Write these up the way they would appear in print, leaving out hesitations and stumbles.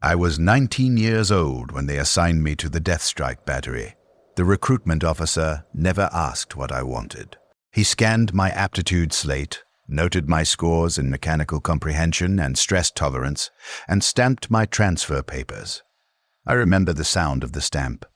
I was 19 years old when they assigned me to the Death Strike battery. The recruitment officer never asked what I wanted. He scanned my aptitude slate, noted my scores in mechanical comprehension and stress tolerance, and stamped my transfer papers. I remember the sound of the stamp,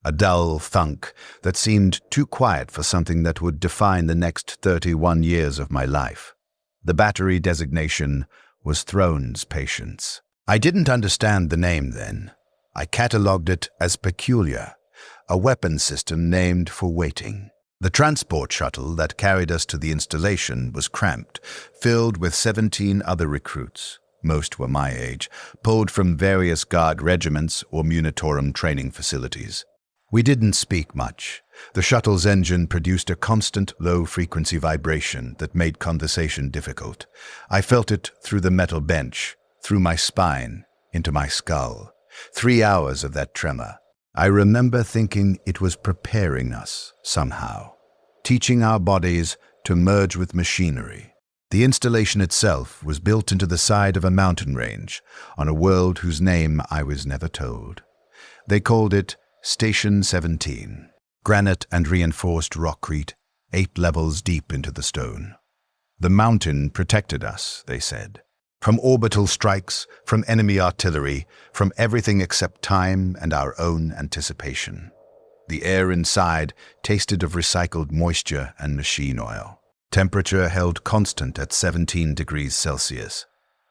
a dull thunk that seemed too quiet for something that would define the next 31 years of my life. The battery designation was Throne's Patience. I didn't understand the name then. I catalogued it as peculiar, a weapon system named for waiting. The transport shuttle that carried us to the installation was cramped, filled with 17 other recruits. Most were my age, pulled from various guard regiments or Munitorum training facilities. We didn't speak much. The shuttle's engine produced a constant low-frequency vibration that made conversation difficult. I felt it through the metal bench, through my spine, into my skull. 3 hours of that tremor. I remember thinking it was preparing us, somehow, teaching our bodies to merge with machinery. The installation itself was built into the side of a mountain range, on a world whose name I was never told. They called it Station 17, granite and reinforced rockcrete, 8 levels deep into the stone. The mountain protected us, they said. From orbital strikes, from enemy artillery, from everything except time and our own anticipation. The air inside tasted of recycled moisture and machine oil. Temperature held constant at 17 degrees Celsius.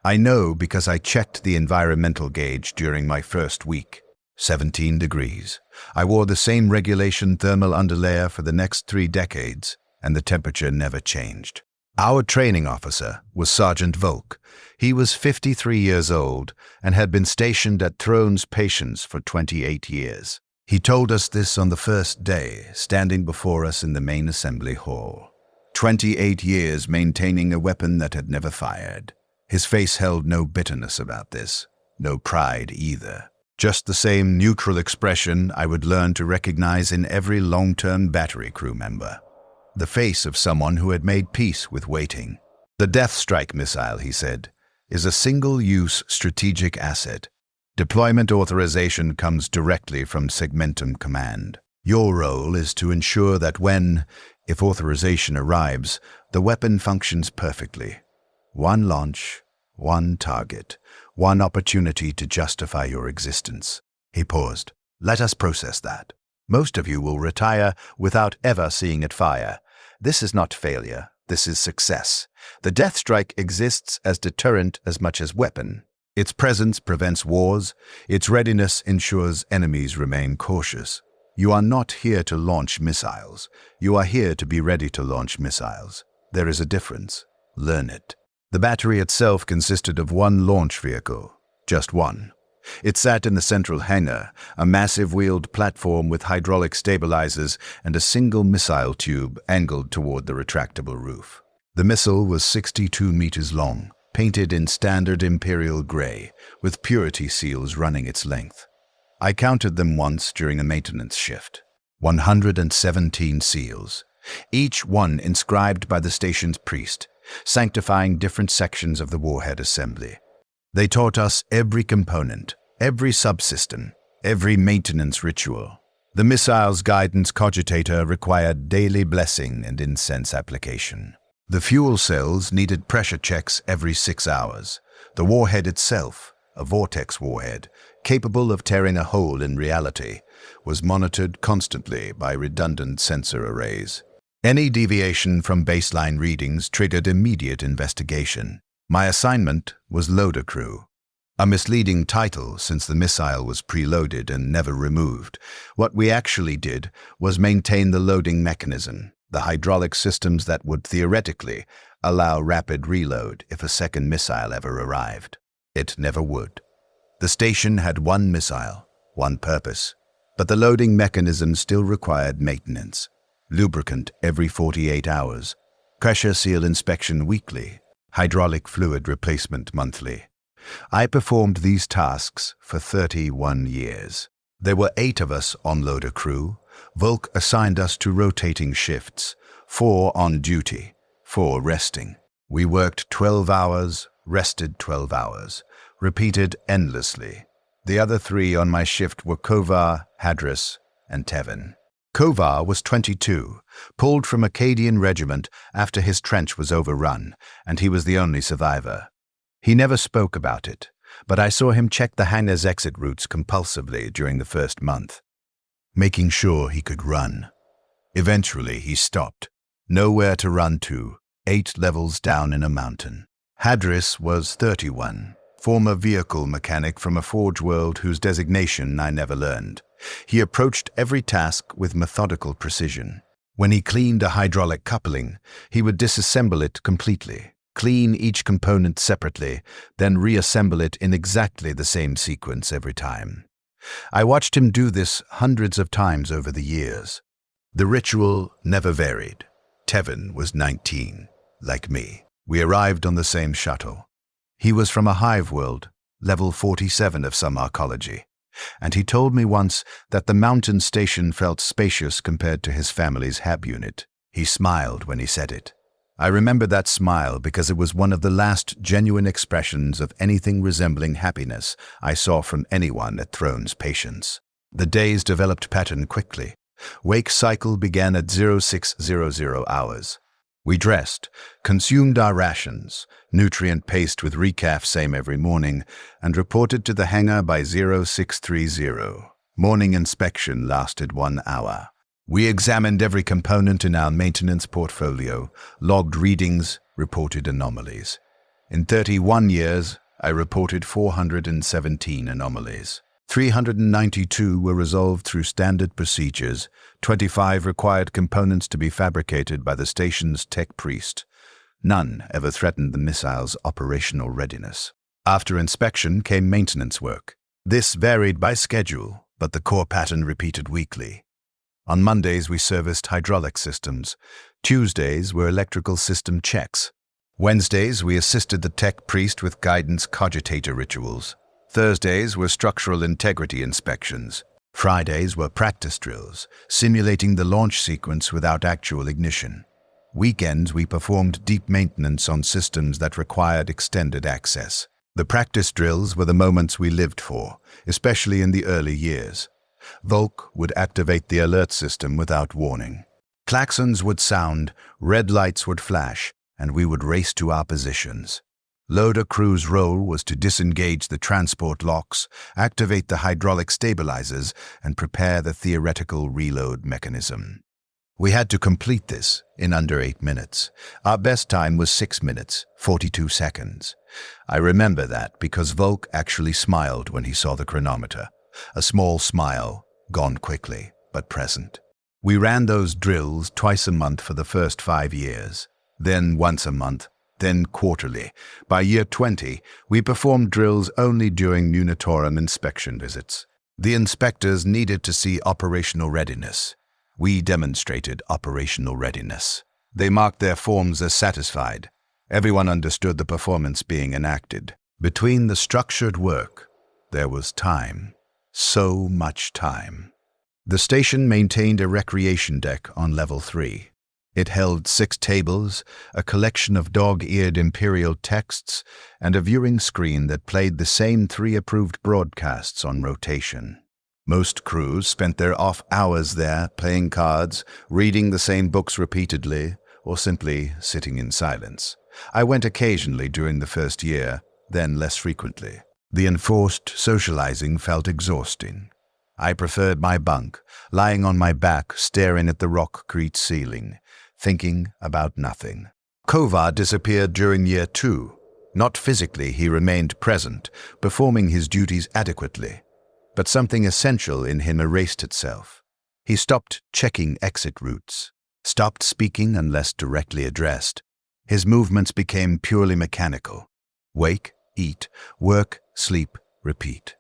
I know because I checked the environmental gauge during my first week. 17 degrees. I wore the same regulation thermal underlayer for the next 3 decades, and the temperature never changed. Our training officer was Sergeant Volk. He was 53 years old and had been stationed at Throne's Patience for 28 years. He told us this on the first day, standing before us in the main assembly hall. 28 years maintaining a weapon that had never fired. His face held no bitterness about this, no pride either. Just the same neutral expression I would learn to recognize in every long-term battery crew member. The face of someone who had made peace with waiting. The Death Strike missile, he said, is a single-use strategic asset. Deployment authorization comes directly from Segmentum Command. Your role is to ensure that when, if authorization arrives, the weapon functions perfectly. One launch, one target, one opportunity to justify your existence. He paused. Let us process that. Most of you will retire without ever seeing it fire. This is not failure. This is success. The Death Strike exists as deterrent as much as weapon. Its presence prevents wars. Its readiness ensures enemies remain cautious. You are not here to launch missiles. You are here to be ready to launch missiles. There is a difference. Learn it. The battery itself consisted of one launch vehicle. Just one. It sat in the central hangar, a massive wheeled platform with hydraulic stabilizers and a single missile tube angled toward the retractable roof. The missile was 62 meters long, painted in standard Imperial gray, with purity seals running its length. I counted them once during a maintenance shift. 117 seals, each one inscribed by the station's priest, sanctifying different sections of the warhead assembly. They taught us every component, every subsystem, every maintenance ritual. The missile's guidance cogitator required daily blessing and incense application. The fuel cells needed pressure checks every 6 hours. The warhead itself, a vortex warhead, capable of tearing a hole in reality, was monitored constantly by redundant sensor arrays. Any deviation from baseline readings triggered immediate investigation. My assignment was loader crew, a misleading title since the missile was preloaded and never removed. What we actually did was maintain the loading mechanism, the hydraulic systems that would theoretically allow rapid reload if a second missile ever arrived. It never would. The station had one missile, one purpose, but the loading mechanism still required maintenance, lubricant every 48 hours, pressure seal inspection weekly, hydraulic fluid replacement monthly. I performed these tasks for 31 years. There were 8 of us on loader crew. Volk assigned us to rotating shifts, 4 on duty, 4 resting. We worked 12 hours, rested 12 hours, repeated endlessly. The other three on my shift were Kovar, Hadris, and Tevin. Kovar was 22, pulled from Akkadian regiment after his trench was overrun, and he was the only survivor. He never spoke about it, but I saw him check the hangar's exit routes compulsively during the first month, making sure he could run. Eventually, he stopped. Nowhere to run to, 8 levels down in a mountain. Hadris was 31, former vehicle mechanic from a forge world whose designation I never learned. He approached every task with methodical precision. When he cleaned a hydraulic coupling, he would disassemble it completely, clean each component separately, then reassemble it in exactly the same sequence every time. I watched him do this hundreds of times over the years. The ritual never varied. Tevin was 19, like me. We arrived on the same shuttle. He was from a hive world, level 47 of some arcology, and he told me once that the mountain station felt spacious compared to his family's HAB unit. He smiled when he said it. I remember that smile because it was one of the last genuine expressions of anything resembling happiness I saw from anyone at Throne's Patience. The day's developed pattern quickly. Wake cycle began at 0600 hours. We dressed, consumed our rations, nutrient paste with recaf same every morning, and reported to the hangar by 0630. Morning inspection lasted 1 hour. We examined every component in our maintenance portfolio, logged readings, reported anomalies. In 31 years, I reported 417 anomalies. 392 were resolved through standard procedures. 25 required components to be fabricated by the station's tech priest. None ever threatened the missile's operational readiness. After inspection came maintenance work. This varied by schedule, but the core pattern repeated weekly. On Mondays, we serviced hydraulic systems. Tuesdays were electrical system checks. Wednesdays, we assisted the tech priest with guidance cogitator rituals. Thursdays were structural integrity inspections. Fridays were practice drills, simulating the launch sequence without actual ignition. Weekends, we performed deep maintenance on systems that required extended access. The practice drills were the moments we lived for, especially in the early years. Volk would activate the alert system without warning. Klaxons would sound, red lights would flash, and we would race to our positions. Loader crew's role was to disengage the transport locks, activate the hydraulic stabilizers, and prepare the theoretical reload mechanism. We had to complete this in under 8 minutes. Our best time was 6 minutes, 42 seconds. I remember that because Volk actually smiled when he saw the chronometer. A small smile, gone quickly, but present. We ran those drills twice a month for the first 5 years, then once a month, then quarterly. By year 20, we performed drills only during Munitoran inspection visits. The inspectors needed to see operational readiness. We demonstrated operational readiness. They marked their forms as satisfied. Everyone understood the performance being enacted. Between the structured work, there was time. So much time. The station maintained a recreation deck on level 3. It held 6 tables, a collection of dog-eared imperial texts, and a viewing screen that played the same 3 approved broadcasts on rotation. Most crews spent their off hours there playing cards, reading the same books repeatedly, or simply sitting in silence. I went occasionally during the first year, then less frequently. The enforced socializing felt exhausting. I preferred my bunk, lying on my back, staring at the rock-crete ceiling, thinking about nothing. Kovar disappeared during year 2. Not physically, he remained present, performing his duties adequately. But something essential in him erased itself. He stopped checking exit routes, stopped speaking unless directly addressed. His movements became purely mechanical. Wake, eat, work, sleep, repeat.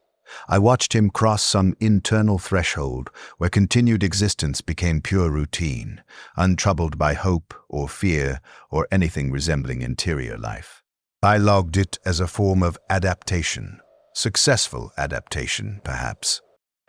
I watched him cross some internal threshold where continued existence became pure routine, untroubled by hope or fear or anything resembling interior life. I logged it as a form of adaptation, successful adaptation, perhaps.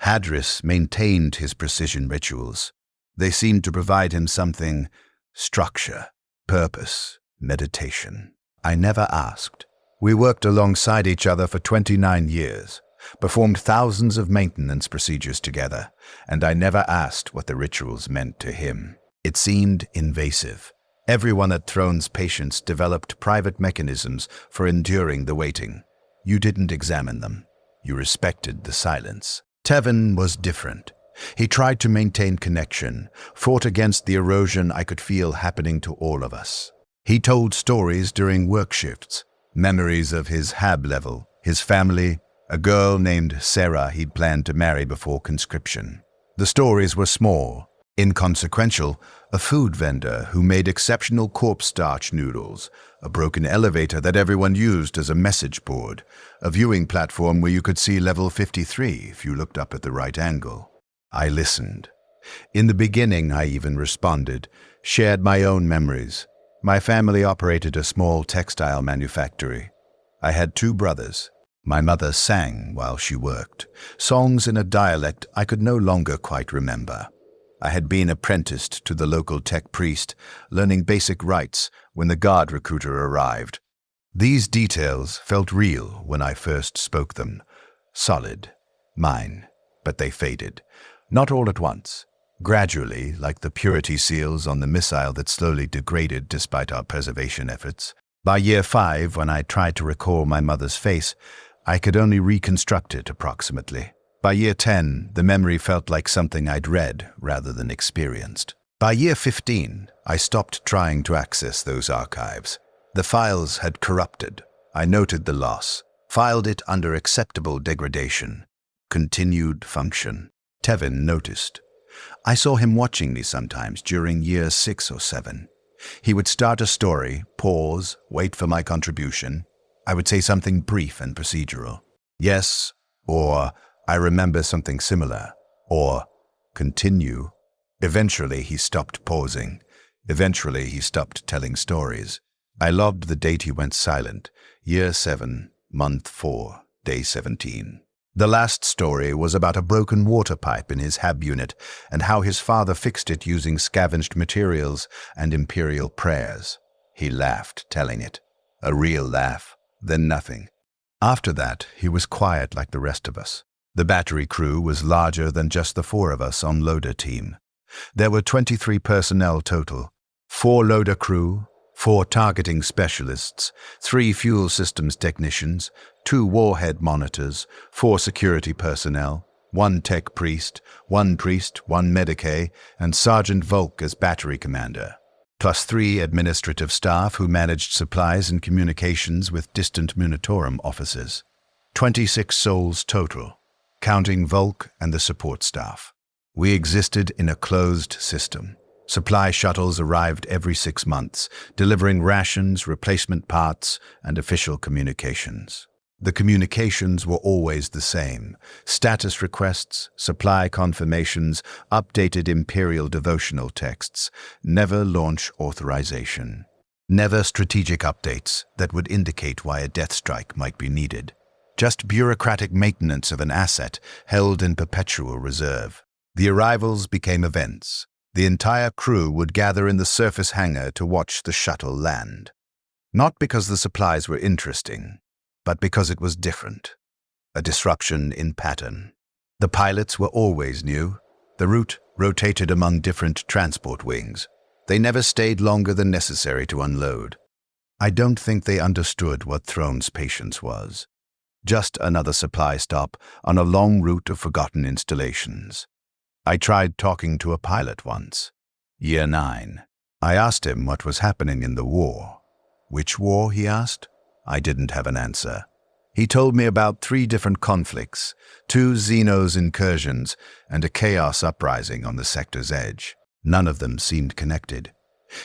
Hadris maintained his precision rituals. They seemed to provide him something: structure, purpose, meditation. I never asked. We worked alongside each other for 29 years. performed thousands of maintenance procedures together, and I never asked what the rituals meant to him. It seemed invasive. Everyone at Throne's Patience developed private mechanisms for enduring the waiting. You didn't examine them. You respected the silence. Tevin was different. He tried to maintain connection, fought against the erosion I could feel happening to all of us. He told stories during work shifts, memories of his HAB level, his family, a girl named Sarah he'd planned to marry before conscription. The stories were small, inconsequential: a food vendor who made exceptional corpse starch noodles, a broken elevator that everyone used as a message board, a viewing platform where you could see level 53 if you looked up at the right angle. I listened. In the beginning, I even responded, shared my own memories. My family operated a small textile manufactory. I had 2 brothers. My mother sang while she worked, songs in a dialect I could no longer quite remember. I had been apprenticed to the local tech priest, learning basic rites when the guard recruiter arrived. These details felt real when I first spoke them. Solid, mine, but they faded. Not all at once. Gradually, like the purity seals on the missile that slowly degraded despite our preservation efforts. By year 5, when I tried to recall my mother's face, I could only reconstruct it approximately. By year 10, the memory felt like something I'd read rather than experienced. By year 15, I stopped trying to access those archives. The files had corrupted. I noted the loss, filed it under acceptable degradation. Continued function. Tevin noticed. I saw him watching me sometimes during year 6 or 7. He would start a story, pause, wait for my contribution. I would say something brief and procedural. Yes, or I remember something similar, or continue. Eventually he stopped pausing. Eventually he stopped telling stories. I logged the date he went silent, year 7, month 4, day 17. The last story was about a broken water pipe in his HAB unit and how his father fixed it using scavenged materials and Imperial prayers. He laughed, telling it. A real laugh, then nothing. After that, he was quiet like the rest of us. The battery crew was larger than just the 4 of us on loader team. There were 23 personnel total, 4 loader crew, 4 targeting specialists, 3 fuel systems technicians, 2 warhead monitors, 4 security personnel, 1 tech priest, 1 Medicae, and Sergeant Volk as battery commander, plus 3 administrative staff who managed supplies and communications with distant Munitorum offices. 26 souls total, counting Volk and the support staff. We existed in a closed system. Supply shuttles arrived every 6 months, delivering rations, replacement parts, and official communications. The communications were always the same: status requests, supply confirmations, updated Imperial devotional texts, never launch authorization. Never strategic updates that would indicate why a death strike might be needed. Just bureaucratic maintenance of an asset held in perpetual reserve. The arrivals became events. The entire crew would gather in the surface hangar to watch the shuttle land. Not because the supplies were interesting, but because it was different. A disruption in pattern. The pilots were always new. The route rotated among different transport wings. They never stayed longer than necessary to unload. I don't think they understood what Throne's Patience was. Just another supply stop on a long route of forgotten installations. I tried talking to a pilot once. Year 9. I asked him what was happening in the war. Which war, he asked? I didn't have an answer. He told me about 3 different conflicts, 2 Xenos incursions, and a chaos uprising on the sector's edge. None of them seemed connected.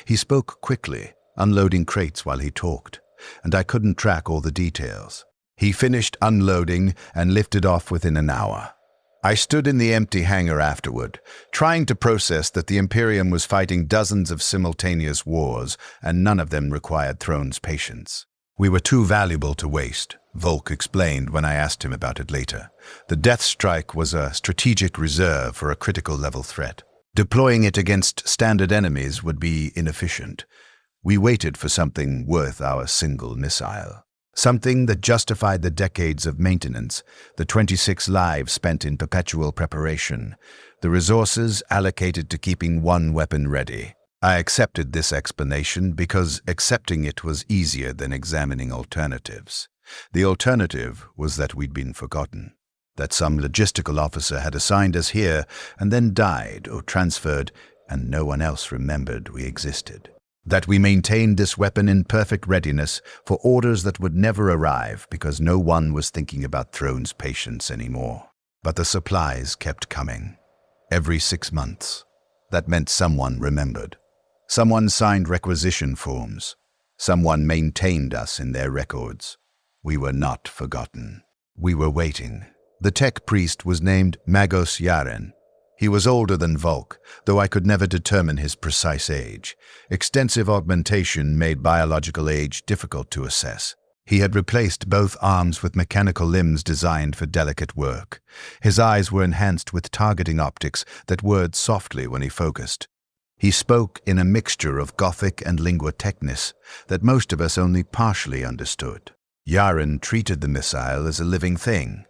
He spoke quickly, unloading crates while he talked, and I couldn't track all the details. He finished unloading and lifted off within an hour. I stood in the empty hangar afterward, trying to process that the Imperium was fighting dozens of simultaneous wars, and none of them required Throne's Patience. We were too valuable to waste, Volk explained when I asked him about it later. The Death Strike was a strategic reserve for a critical level threat. Deploying it against standard enemies would be inefficient. We waited for something worth our single missile. Something that justified the decades of maintenance, the 26 lives spent in perpetual preparation, the resources allocated to keeping one weapon ready. I accepted this explanation because accepting it was easier than examining alternatives. The alternative was that we'd been forgotten, that some logistical officer had assigned us here and then died or transferred, and no one else remembered we existed. That we maintained this weapon in perfect readiness for orders that would never arrive because no one was thinking about throne's patience anymore. But the supplies kept coming. Every 6 months. That meant someone remembered. Someone signed requisition forms. Someone maintained us in their records. We were not forgotten. We were waiting. The tech priest was named Magos Yaren. He was older than Volk, though I could never determine his precise age. Extensive augmentation made biological age difficult to assess. He had replaced both arms with mechanical limbs designed for delicate work. His eyes were enhanced with targeting optics that whirred softly when he focused. He spoke in a mixture of Gothic and lingua technis that most of us only partially understood. Yaren treated the missile as a living thing.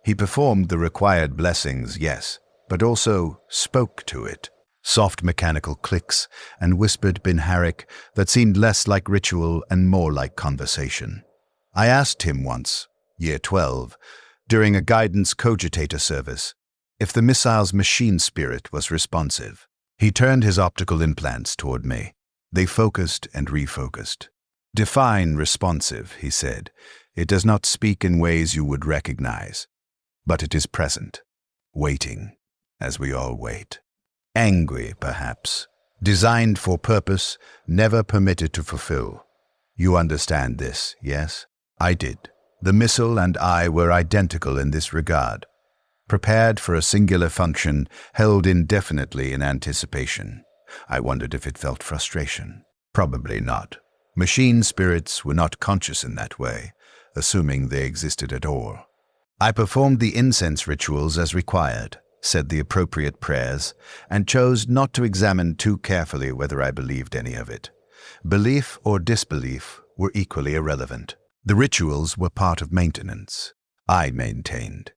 He performed the required blessings, yes, but also spoke to it. Soft mechanical clicks and whispered binharik that seemed less like ritual and more like conversation. I asked him once, year 12, during a guidance cogitator service, if the missile's machine spirit was responsive. He turned his optical implants toward me. They focused and refocused. Define responsive, he said. It does not speak in ways you would recognize, but it is present, waiting, as we all wait. Angry, perhaps. Designed for purpose, never permitted to fulfill. You understand this, yes? I did. The missile and I were identical in this regard. Prepared for a singular function, held indefinitely in anticipation. I wondered if it felt frustration. Probably not. Machine spirits were not conscious in that way, assuming they existed at all. I performed the incense rituals as required, said the appropriate prayers, and chose not to examine too carefully whether I believed any of it. Belief or disbelief were equally irrelevant. The rituals were part of maintenance. I maintained.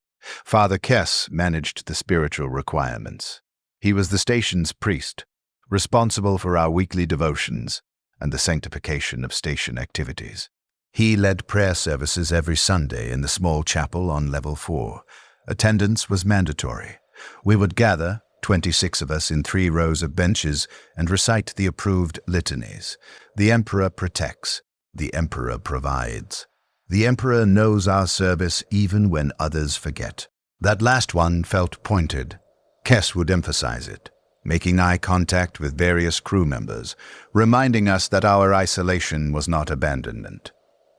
Father Kess managed the spiritual requirements. He was the station's priest, responsible for our weekly devotions and the sanctification of station activities. He led prayer services every Sunday in the small chapel on level 4. Attendance was mandatory. We would gather, 26 of us in 3 rows of benches, and recite the approved litanies. The Emperor protects. The Emperor provides. The Emperor knows our service even when others forget. That last one felt pointed. Kess would emphasize it, making eye contact with various crew members, reminding us that our isolation was not abandonment.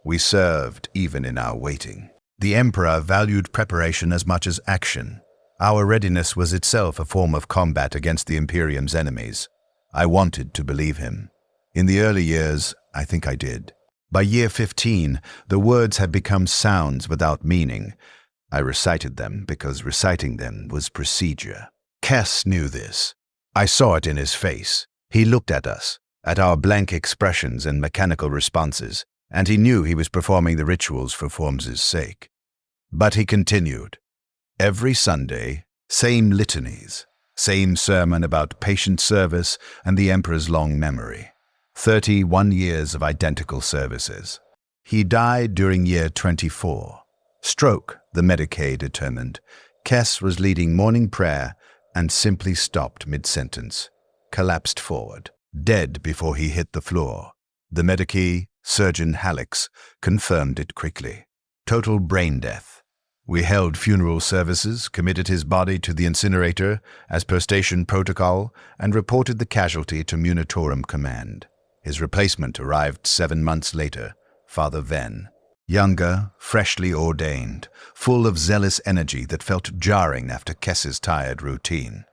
We served even in our waiting. The Emperor valued preparation as much as action. Our readiness was itself a form of combat against the Imperium's enemies. I wanted to believe him. In the early years, I think I did. By year 15, the words had become sounds without meaning. I recited them because reciting them was procedure. Kess knew this. I saw it in his face. He looked at us, at our blank expressions and mechanical responses, and he knew he was performing the rituals for form's sake. But he continued. Every Sunday, same litanies, same sermon about patient service and the Emperor's long memory. 31 years of identical services. He died during year 24. Stroke, the Medicaid determined. Kess was leading morning prayer and simply stopped mid-sentence, collapsed forward, dead before he hit the floor. The Medicaid, Surgeon Hallex, confirmed it quickly. Total brain death. We held funeral services, committed his body to the incinerator as per station protocol, and reported the casualty to Munitorum Command. His replacement arrived 7 months later, Father Venn. Younger, freshly ordained, full of zealous energy that felt jarring after Kess's tired routine.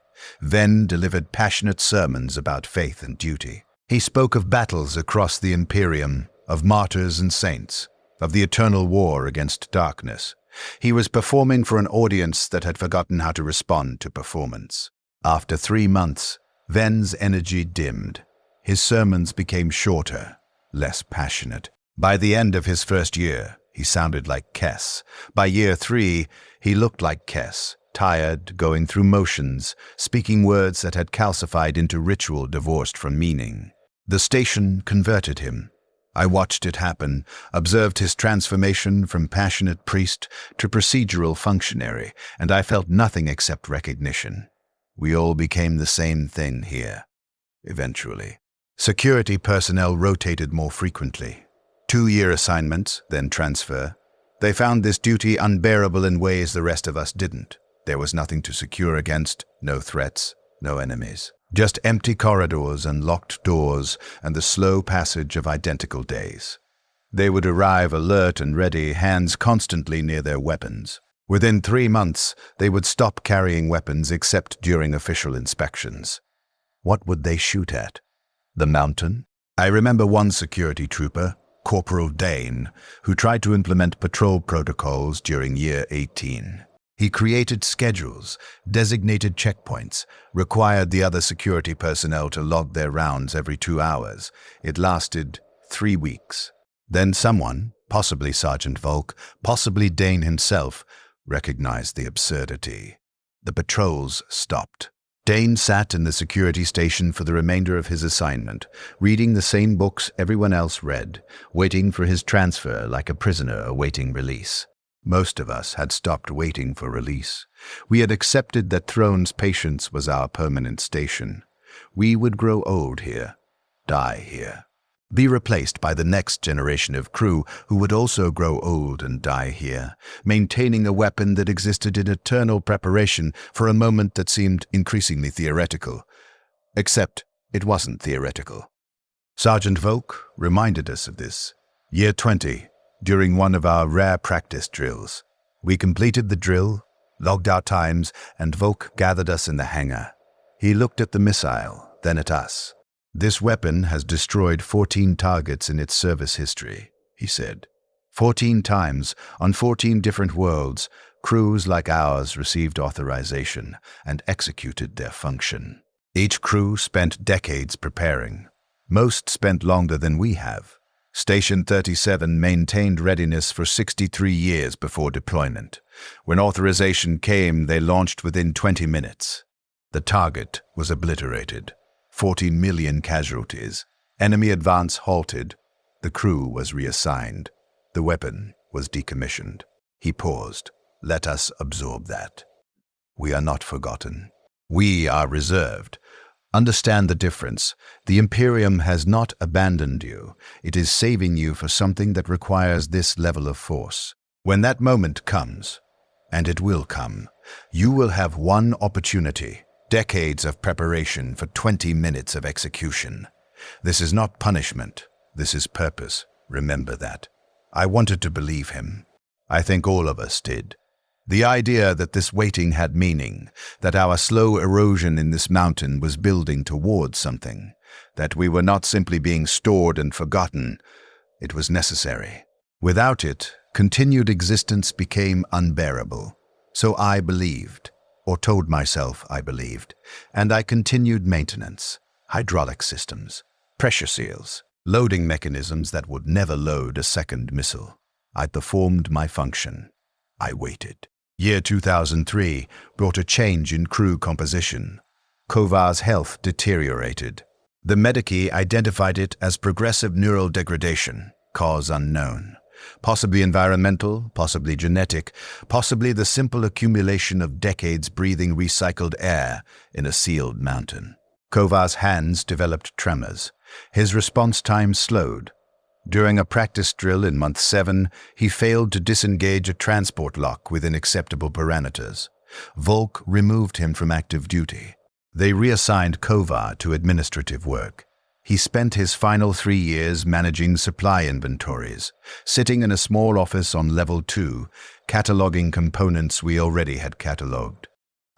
Venn delivered passionate sermons about faith and duty. He spoke of battles across the Imperium, of martyrs and saints, of the eternal war against darkness. He was performing for an audience that had forgotten how to respond to performance. After 3 months, Venn's energy dimmed. His sermons became shorter, less passionate. By the end of his first year, he sounded like Kess. By year 3, he looked like Kess, tired, going through motions, speaking words that had calcified into ritual divorced from meaning. The station converted him. I watched it happen, observed his transformation from passionate priest to procedural functionary, and I felt nothing except recognition. We all became the same thing here, eventually. Security personnel rotated more frequently. 2-year assignments, then transfer. They found this duty unbearable in ways the rest of us didn't. There was nothing to secure against, no threats, no enemies. Just empty corridors and locked doors and the slow passage of identical days. They would arrive alert and ready, hands constantly near their weapons. Within 3 months, they would stop carrying weapons except during official inspections. What would they shoot at? The mountain? I remember one security trooper, Corporal Dane, who tried to implement patrol protocols during year 18. He created schedules, designated checkpoints, required the other security personnel to log their rounds every 2 hours. It lasted 3 weeks. Then someone, possibly Sergeant Volk, possibly Dane himself, recognized the absurdity. The patrols stopped. Dane sat in the security station for the remainder of his assignment, reading the same books everyone else read, waiting for his transfer like a prisoner awaiting release. Most of us had stopped waiting for release. We had accepted that Throne's patience was our permanent station. We would grow old here, die here, be replaced by the next generation of crew who would also grow old and die here, maintaining a weapon that existed in eternal preparation for a moment that seemed increasingly theoretical. Except it wasn't theoretical. Sergeant Volk reminded us of this. Year 20. During one of our rare practice drills. We completed the drill, logged our times, and Volk gathered us in the hangar. He looked at the missile, then at us. "This weapon has destroyed 14 targets in its service history," he said. 14 times, on 14 different worlds, crews like ours received authorization and executed their function. Each crew spent decades preparing. Most spent longer than we have. Station 37 maintained readiness for 63 years before deployment. When authorization came, they launched within 20 minutes. The target was obliterated. 40 million casualties. Enemy advance halted. The crew was reassigned. The weapon was decommissioned. He paused. Let us absorb that. We are not forgotten. We are reserved. Understand the difference. The Imperium has not abandoned you. It is saving you for something that requires this level of force. When that moment comes, and it will come, you will have one opportunity, decades of preparation for 20 minutes of execution. This is not punishment. This is purpose. Remember that. I wanted to believe him. I think all of us did. The idea that this waiting had meaning, that our slow erosion in this mountain was building towards something, that we were not simply being stored and forgotten, it was necessary. Without it, continued existence became unbearable. So I believed, or told myself I believed, and I continued maintenance, hydraulic systems, pressure seals, loading mechanisms that would never load a second missile. I performed my function. I waited. Year 2003 brought a change in crew composition. Kovar's health deteriorated. The Medici identified it as progressive neural degradation, cause unknown. Possibly environmental, possibly genetic, possibly the simple accumulation of decades breathing recycled air in a sealed mountain. Kovar's hands developed tremors. His response time slowed. During a practice drill in month 7, he failed to disengage a transport lock within acceptable parameters. Volk removed him from active duty. They reassigned Kovar to administrative work. He spent his final 3 years managing supply inventories, sitting in a small office on level 2, cataloging components we already had cataloged.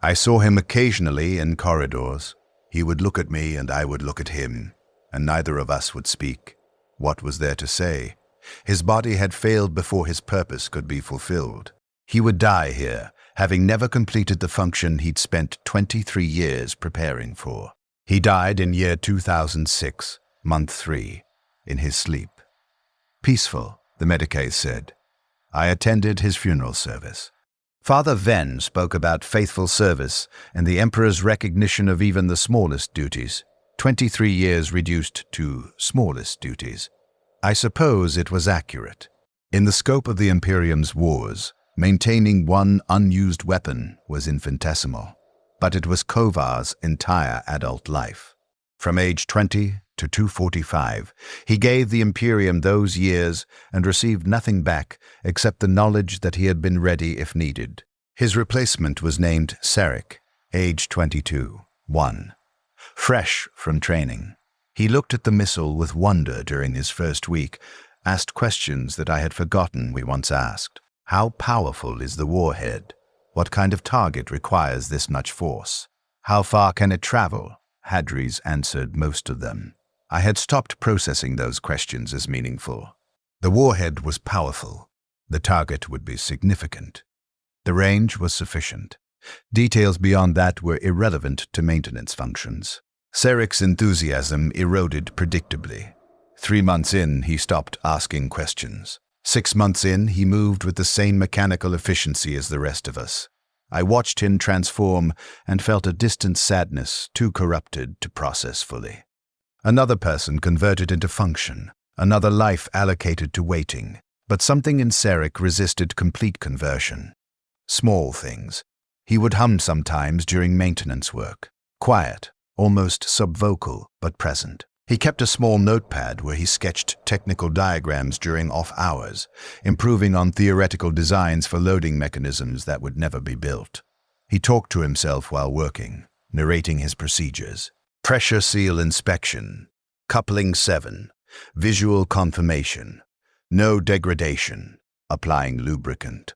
I saw him occasionally in corridors. He would look at me and I would look at him, and neither of us would speak. What was there to say? His body had failed before his purpose could be fulfilled. He would die here, having never completed the function he'd spent 23 years preparing for. He died in year 2006, month 3, in his sleep. Peaceful, the Medicae said. I attended his funeral service. Father Venn spoke about faithful service and the Emperor's recognition of even the smallest duties. 23 years reduced to smallest duties. I suppose it was accurate. In the scope of the Imperium's wars, maintaining one unused weapon was infinitesimal, but it was Kovar's entire adult life. From age 20 to 245, he gave the Imperium those years and received nothing back except the knowledge that he had been ready if needed. His replacement was named Sarek, age 22, 1. Fresh from training. He looked at the missile with wonder during his first week, asked questions that I had forgotten we once asked. How powerful is the warhead? What kind of target requires this much force? How far can it travel? Hadri's answered most of them. I had stopped processing those questions as meaningful. The warhead was powerful. The target would be significant. The range was sufficient. Details beyond that were irrelevant to maintenance functions. Sarek's enthusiasm eroded predictably. 3 months in, he stopped asking questions. 6 months in, he moved with the same mechanical efficiency as the rest of us. I watched him transform and felt a distant sadness too corrupted to process fully. Another person converted into function, another life allocated to waiting, but something in Sarek resisted complete conversion. Small things. He would hum sometimes during maintenance work. Quiet, almost subvocal, but present. He kept a small notepad where he sketched technical diagrams during off hours, improving on theoretical designs for loading mechanisms that would never be built. He talked to himself while working, narrating his procedures. Pressure seal inspection, coupling 7, visual confirmation, no degradation, applying lubricant,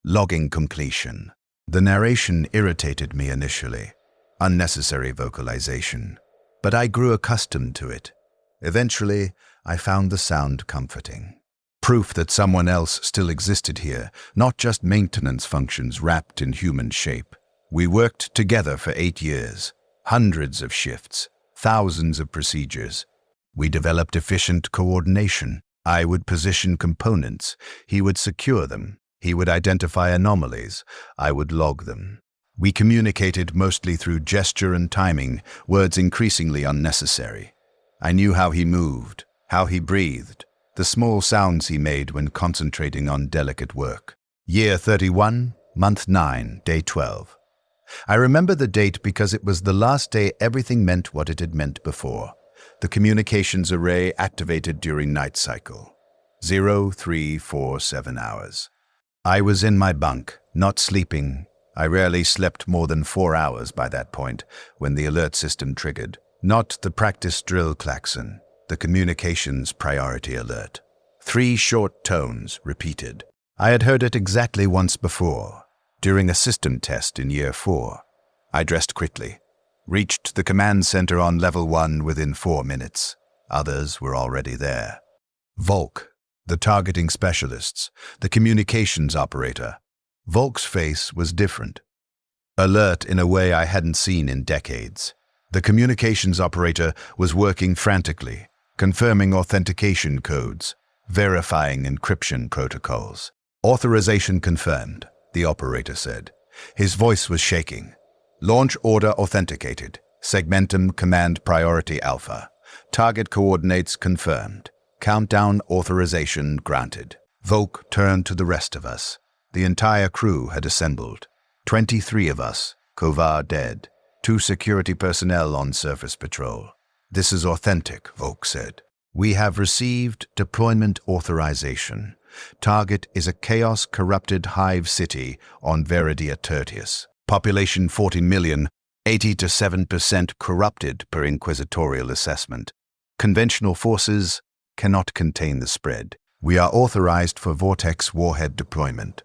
logging completion. The narration irritated me initially, unnecessary vocalization. But I grew accustomed to it. Eventually, I found the sound comforting. Proof that someone else still existed here, not just maintenance functions wrapped in human shape. We worked together for 8 years, hundreds of shifts, thousands of procedures. We developed efficient coordination. I would position components, he would secure them, he would identify anomalies, I would log them. We communicated mostly through gesture and timing, words increasingly unnecessary. I knew how he moved, how he breathed, the small sounds he made when concentrating on delicate work. Year 31, month 9, day 12. I remember the date because it was the last day everything meant what it had meant before. The communications array activated during night cycle. 0347 hours. I was in my bunk, not sleeping. I rarely slept more than 4 hours by that point when the alert system triggered. Not the practice drill klaxon, the communications priority alert. 3 short tones repeated. I had heard it exactly once before, during a system test in year 4. I dressed quickly, reached the command center on level 1 within 4 minutes. Others were already there. Volk, the targeting specialists, the communications operator. Volk's face was different. Alert in a way I hadn't seen in decades. The communications operator was working frantically, confirming authentication codes, verifying encryption protocols. Authorization confirmed, the operator said. His voice was shaking. Launch order authenticated. Segmentum command priority alpha. Target coordinates confirmed. Countdown authorization granted. Volk turned to the rest of us. The entire crew had assembled. 23 of us, Kovar dead, 2 security personnel on surface patrol. This is authentic, Volk said. We have received deployment authorization. Target is a chaos-corrupted hive city on Veridia Tertius. Population 14 million, 80 to 7% corrupted per inquisitorial assessment. Conventional forces cannot contain the spread. We are authorized for Vortex warhead deployment.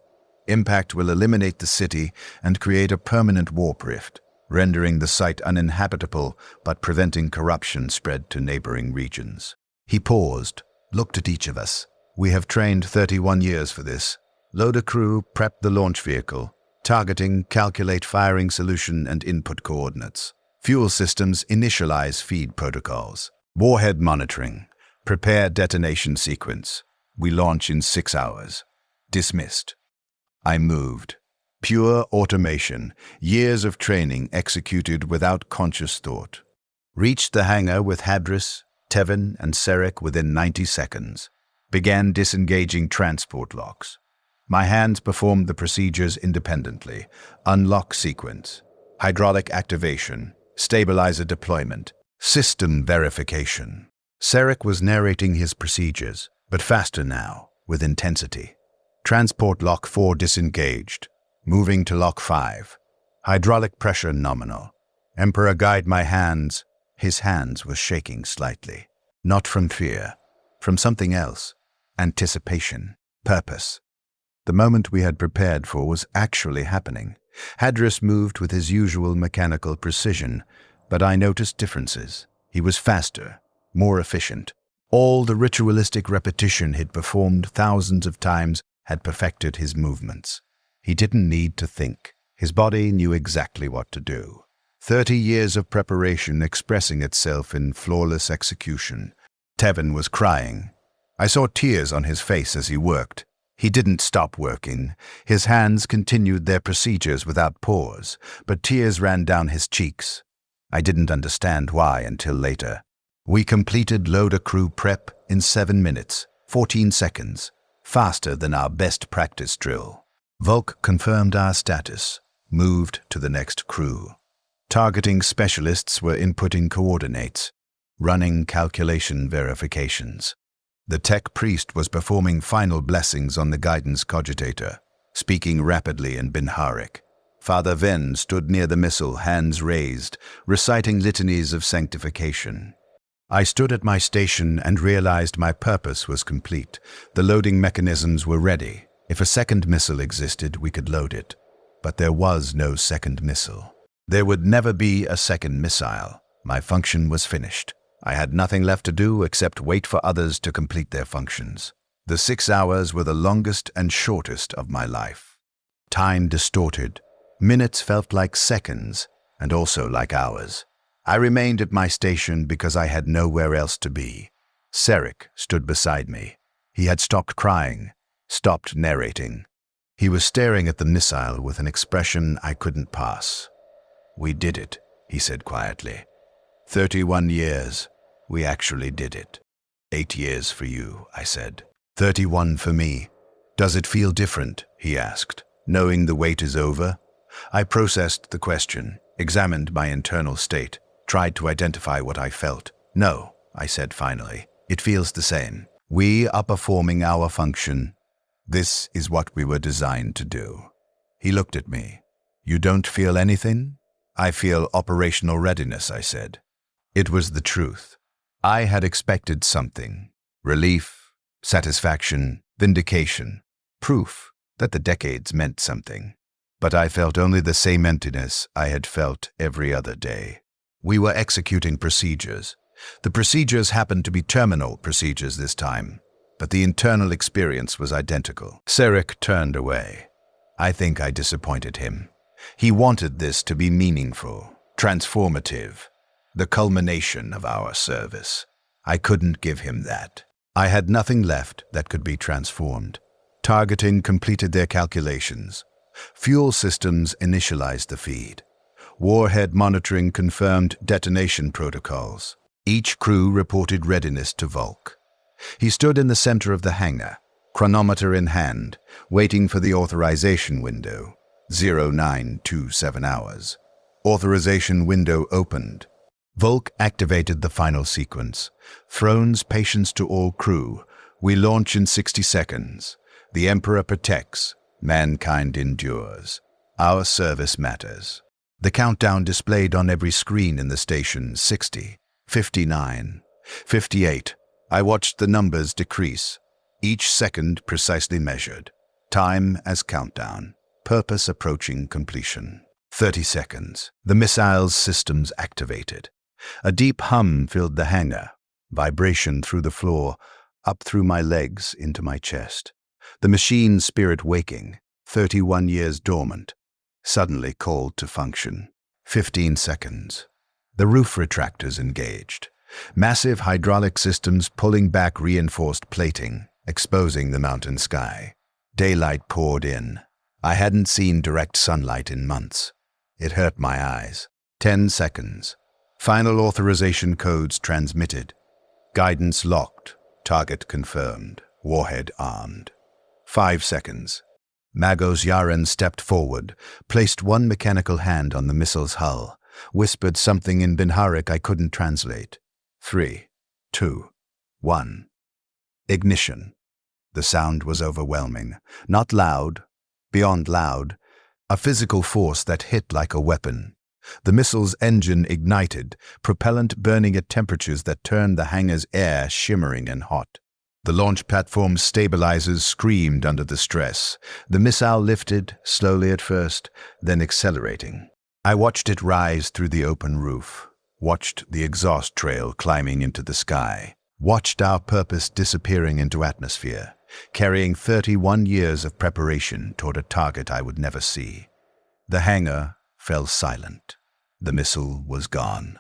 Impact will eliminate the city and create a permanent warp rift, rendering the site uninhabitable but preventing corruption spread to neighboring regions. He paused, looked at each of us. We have trained 31 years for this. Load a crew, prep the launch vehicle. Targeting, calculate firing solution and input coordinates. Fuel systems, initialize feed protocols. Warhead monitoring. Prepare detonation sequence. We launch in 6 hours. Dismissed. I moved. Pure automation, years of training executed without conscious thought. Reached the hangar with Hadris, Tevin, and Serek within 90 seconds. Began disengaging transport locks. My hands performed the procedures independently. Unlock sequence, hydraulic activation, stabilizer deployment, system verification. Serek was narrating his procedures, but faster now, with intensity. Transport lock 4 disengaged. Moving to lock 5. Hydraulic pressure nominal. Emperor guide my hands. His hands were shaking slightly. Not from fear. From something else. Anticipation. Purpose. The moment we had prepared for was actually happening. Hadris moved with his usual mechanical precision, but I noticed differences. He was faster, more efficient. All the ritualistic repetition he'd performed thousands of times had perfected his movements. He didn't need to think. His body knew exactly what to do. 30 years of preparation expressing itself in flawless execution. Tevin was crying. I saw tears on his face as he worked. He didn't stop working. His hands continued their procedures without pause, but tears ran down his cheeks. I didn't understand why until later. We completed loader crew prep in 7 minutes, 14 seconds, faster than our best practice drill. Volk confirmed our status, moved to the next crew. Targeting specialists were inputting coordinates, running calculation verifications. The tech priest was performing final blessings on the guidance cogitator, speaking rapidly in Binharic. Father Ven stood near the missile, hands raised, reciting litanies of sanctification. I stood at my station and realized my purpose was complete. The loading mechanisms were ready. If a second missile existed, we could load it. But there was no second missile. There would never be a second missile. My function was finished. I had nothing left to do except wait for others to complete their functions. The 6 hours were the longest and shortest of my life. Time distorted. Minutes felt like seconds, and also like hours. I remained at my station because I had nowhere else to be. Serek stood beside me. He had stopped crying, stopped narrating. He was staring at the missile with an expression I couldn't pass. "We did it," he said quietly. 31 years. We actually did it. 8 years for you, I said. 31 for me. Does it feel different? He asked, knowing the wait is over. I processed the question, examined my internal state, tried to identify what I felt. No, I said finally. It feels the same. We are performing our function. This is what we were designed to do. He looked at me. You don't feel anything? I feel operational readiness, I said. It was the truth. I had expected something. Relief, satisfaction, vindication, proof that the decades meant something. But I felt only the same emptiness I had felt every other day. We were executing procedures. The procedures happened to be terminal procedures this time, but the internal experience was identical. Serek turned away. I think I disappointed him. He wanted this to be meaningful, transformative, the culmination of our service. I couldn't give him that. I had nothing left that could be transformed. Targeting completed their calculations. Fuel systems initialized the feed. Warhead monitoring confirmed detonation protocols. Each crew reported readiness to Volk. He stood in the center of the hangar, chronometer in hand, waiting for the authorization window. 0927 hours. Authorization window opened. Volk activated the final sequence. Thrones patience to all crew. We launch in 60 seconds. The Emperor protects. Mankind endures. Our service matters. The countdown displayed on every screen in the station. 60, 59, 58. I watched the numbers decrease. Each second precisely measured. Time as countdown. Purpose approaching completion. 30 seconds. The missile's systems activated. A deep hum filled the hangar. Vibration through the floor, up through my legs into my chest. The machine's spirit waking, 31 years dormant, suddenly called to function. 15 seconds. The roof retractors engaged. Massive hydraulic systems pulling back reinforced plating. exposing the mountain sky. Daylight poured in. I hadn't seen direct sunlight in months. It hurt my eyes. 10 seconds. Final authorization codes transmitted. Guidance locked. Target confirmed. Warhead armed. 5 seconds. Magos Yaren stepped forward, placed one mechanical hand on the missile's hull, whispered something in Binharik I couldn't translate. 3, 2, 1. Ignition. The sound was overwhelming. Not loud, beyond loud, a physical force that hit like a weapon. The missile's engine ignited, propellant burning at temperatures that turned the hangar's air shimmering and hot. The launch platform's stabilizers screamed under the stress. The missile lifted, slowly at first, then accelerating. I watched it rise through the open roof, watched the exhaust trail climbing into the sky, watched our purpose disappearing into atmosphere, carrying 31 years of preparation toward a target I would never see. The hangar fell silent. The missile was gone.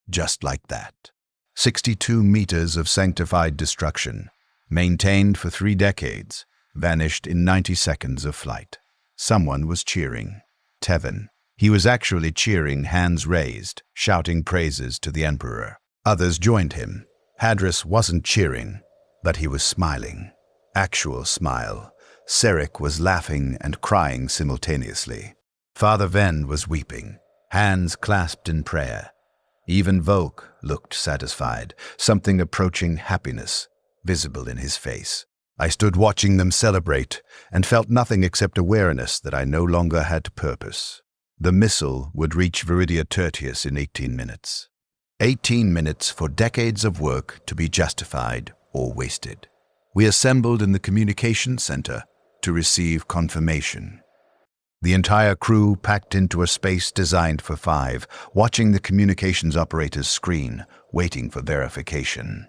Just like that. 62 meters of sanctified destruction, maintained for 3 decades, vanished in 90 seconds of flight. Someone was cheering. Tevin. He was actually cheering, hands raised, shouting praises to the Emperor. Others joined him. Hadris wasn't cheering, but he was smiling. Actual smile. Serik was laughing and crying simultaneously. Father Ven was weeping, hands clasped in prayer. Even Volk looked satisfied, something approaching happiness visible in his face. I stood watching them celebrate and felt nothing except awareness that I no longer had purpose. The missile would reach Viridia Tertius in 18 minutes. 18 minutes for decades of work to be justified or wasted. We assembled in the communication center to receive confirmation. The entire crew packed into a space designed for 5, watching the communications operator's screen, waiting for verification.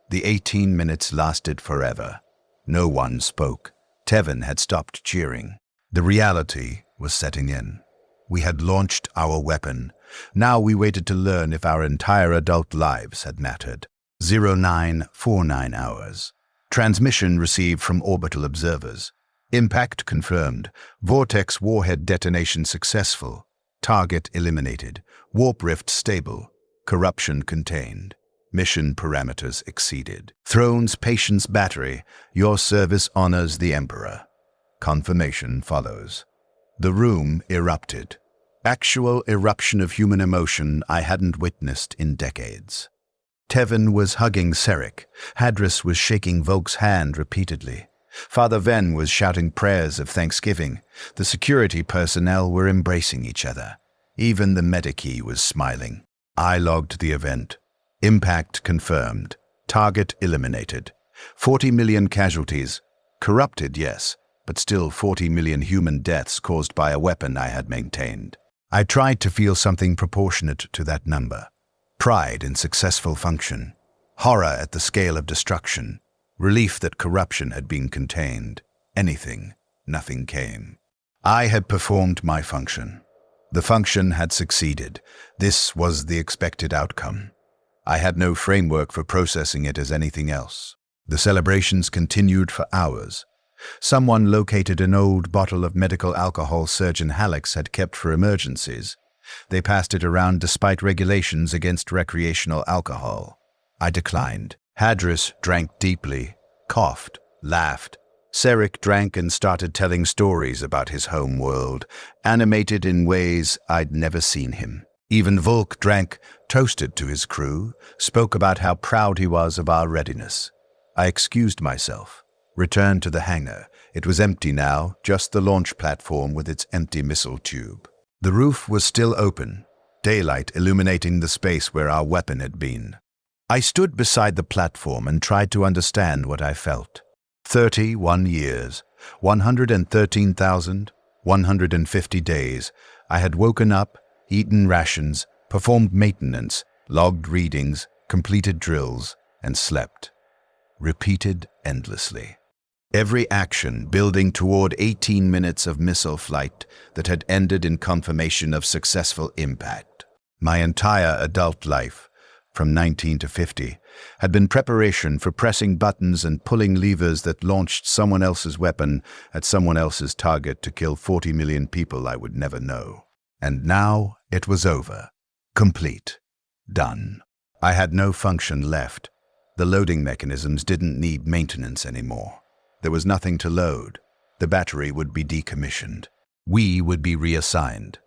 The 18 minutes lasted forever. No one spoke. Tevin had stopped cheering. The reality was setting in. We had launched our weapon. Now we waited to learn if our entire adult lives had mattered. 0949 hours. Transmission received from orbital observers. Impact confirmed. Vortex warhead detonation successful. Target eliminated. Warp rift stable. Corruption contained. Mission parameters exceeded. Throne's patience battery. Your service honors the Emperor. Confirmation follows. The room erupted. Actual eruption of human emotion I hadn't witnessed in decades. Tevin was hugging Serik. Hadris was shaking Volk's hand repeatedly. Father Ven was shouting prayers of thanksgiving. The security personnel were embracing each other. Even the Medikey was smiling. I logged the event. Impact confirmed. Target eliminated. 40 million casualties. Corrupted, yes, but still 40 million human deaths caused by a weapon I had maintained. I tried to feel something proportionate to that number. Pride in successful function. Horror at the scale of destruction. Relief that corruption had been contained. Anything, nothing came. I had performed my function. The function had succeeded. This was the expected outcome. I had no framework for processing it as anything else. The celebrations continued for hours. Someone located an old bottle of medical alcohol Surgeon Hallex had kept for emergencies. They passed it around despite regulations against recreational alcohol. I declined. Hadris drank deeply, coughed, laughed. Serik drank and started telling stories about his home world, animated in ways I'd never seen him. Even Volk drank, toasted to his crew, spoke about how proud he was of our readiness. I excused myself, returned to the hangar. It was empty now, just the launch platform with its empty missile tube. The roof was still open, daylight illuminating the space where our weapon had been. I stood beside the platform and tried to understand what I felt. 31 years, 113,150 days. I had woken up, eaten rations, performed maintenance, logged readings, completed drills, and slept. Repeated endlessly. Every action building toward 18 minutes of missile flight that had ended in confirmation of successful impact. My entire adult life, from 19 to 50, had been preparation for pressing buttons and pulling levers that launched someone else's weapon at someone else's target to kill 40 million people I would never know. And now it was over. Complete. Done. I had no function left. The loading mechanisms didn't need maintenance anymore. There was nothing to load. The battery would be decommissioned. We would be reassigned.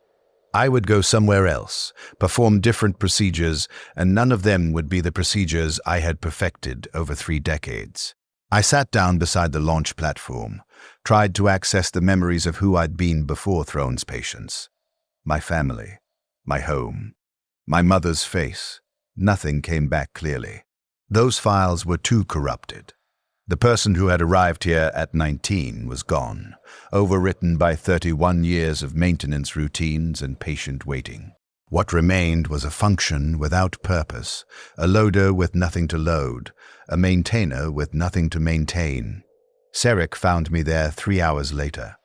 I would go somewhere else, perform different procedures, and none of them would be the procedures I had perfected over 3 decades. I sat down beside the launch platform, tried to access the memories of who I'd been before Throne's patience. My family, my home, my mother's face. Nothing came back clearly. Those files were too corrupted. The person who had arrived here at 19 was gone, overwritten by 31 years of maintenance routines and patient waiting. What remained was a function without purpose, a loader with nothing to load, a maintainer with nothing to maintain. Sarek found me there 3 hours later.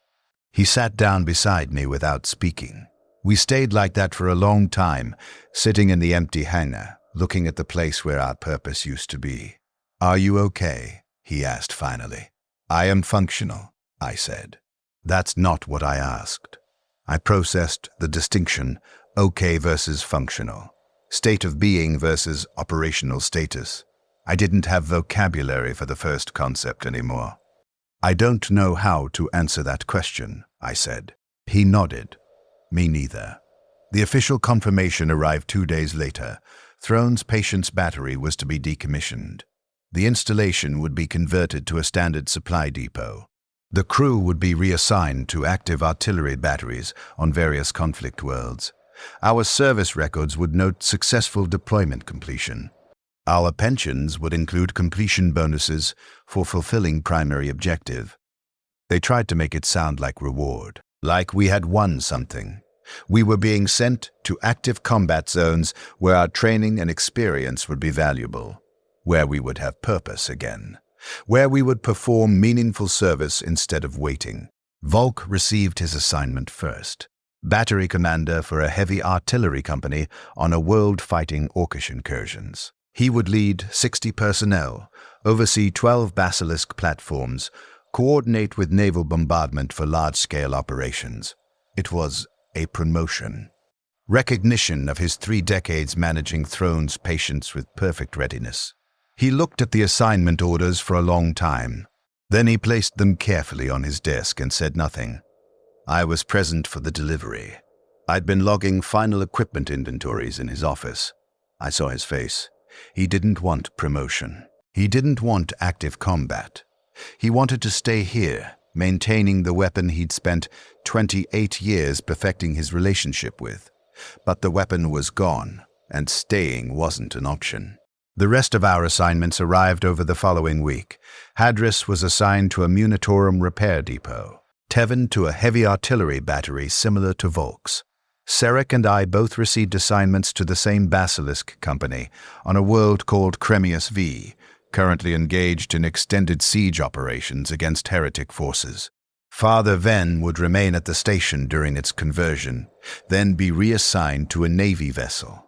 He sat down beside me without speaking. We stayed like that for a long time, sitting in the empty hangar, looking at the place where our purpose used to be. "Are you okay?" he asked finally. "I am functional," I said. That's not what I asked. I processed the distinction, okay versus functional, state of being versus operational status. I didn't have vocabulary for the first concept anymore. "I don't know how to answer that question," I said. He nodded. Me neither. The official confirmation arrived 2 days later. Throne's patience battery was to be decommissioned. The installation would be converted to a standard supply depot. The crew would be reassigned to active artillery batteries on various conflict worlds. Our service records would note successful deployment completion. Our pensions would include completion bonuses for fulfilling primary objective. They tried to make it sound like reward, like we had won something. We were being sent to active combat zones where our training and experience would be valuable, where we would have purpose again, where we would perform meaningful service instead of waiting. Volk received his assignment first. Battery commander for a heavy artillery company on a world fighting Orcish incursions. He would lead 60 personnel, oversee 12 Basilisk platforms, coordinate with naval bombardment for large-scale operations. It was a promotion. Recognition of his 3 decades managing Throne's patience with perfect readiness. He looked at the assignment orders for a long time. Then he placed them carefully on his desk and said nothing. I was present for the delivery. I'd been logging final equipment inventories in his office. I saw his face. He didn't want promotion. He didn't want active combat. He wanted to stay here, maintaining the weapon he'd spent 28 years perfecting his relationship with. But the weapon was gone, and staying wasn't an option. The rest of our assignments arrived over the following week. Hadris was assigned to a Munitorum repair depot. Tevin to a heavy artillery battery similar to Volk's. Sarek and I both received assignments to the same Basilisk company on a world called Cremius V, currently engaged in extended siege operations against heretic forces. Father Ven would remain at the station during its conversion, then be reassigned to a navy vessel.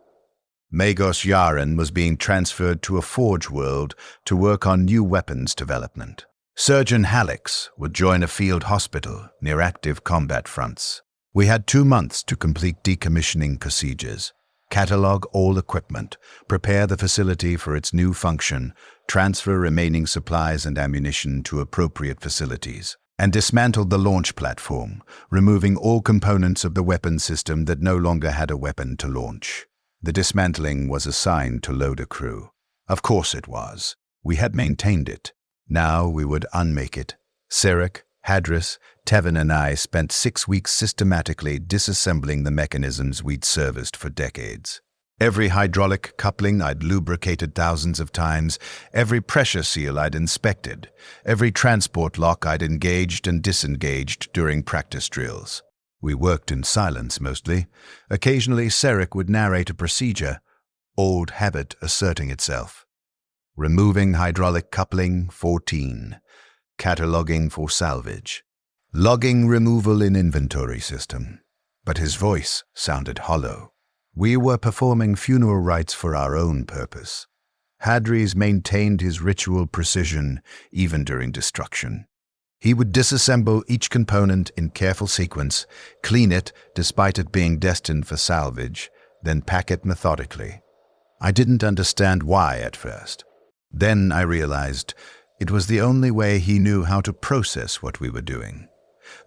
Magos Yaren was being transferred to a forge world to work on new weapons development. Surgeon Hallex would join a field hospital near active combat fronts. We had 2 months to complete decommissioning procedures, catalog all equipment, prepare the facility for its new function, transfer remaining supplies and ammunition to appropriate facilities, and dismantle the launch platform, removing all components of the weapon system that no longer had a weapon to launch. The dismantling was assigned to loader crew. Of course it was. We had maintained it. Now we would unmake it. Sarek, Hadris, Tevin and I spent 6 weeks systematically disassembling the mechanisms we'd serviced for decades. Every hydraulic coupling I'd lubricated thousands of times, every pressure seal I'd inspected, every transport lock I'd engaged and disengaged during practice drills. We worked in silence mostly. Occasionally Sarek would narrate a procedure, old habit asserting itself. Removing hydraulic coupling 14. Cataloging for salvage. Logging removal in inventory system. But his voice sounded hollow. We were performing funeral rites for our own purpose. Hadri's maintained his ritual precision even during destruction. He would disassemble each component in careful sequence, clean it despite it being destined for salvage, then pack it methodically. I didn't understand why at first. Then I realized it was the only way he knew how to process what we were doing.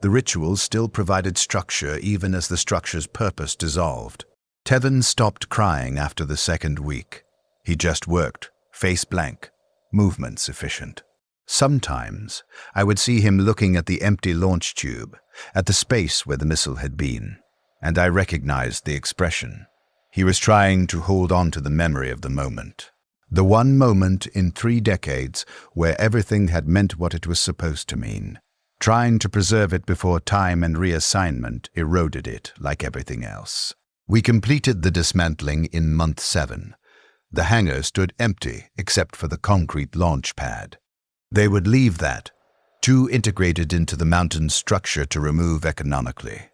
The rituals still provided structure even as the structure's purpose dissolved. Tevin stopped crying after the second week. He just worked, face blank, movements efficient. Sometimes I would see him looking at the empty launch tube, at the space where the missile had been, and I recognized the expression. He was trying to hold on to the memory of the moment. The one moment in 3 decades where everything had meant what it was supposed to mean. Trying to preserve it before time and reassignment eroded it like everything else. We completed the dismantling in month 7. The hangar stood empty except for the concrete launch pad. They would leave that, too integrated into the mountain's structure to remove economically.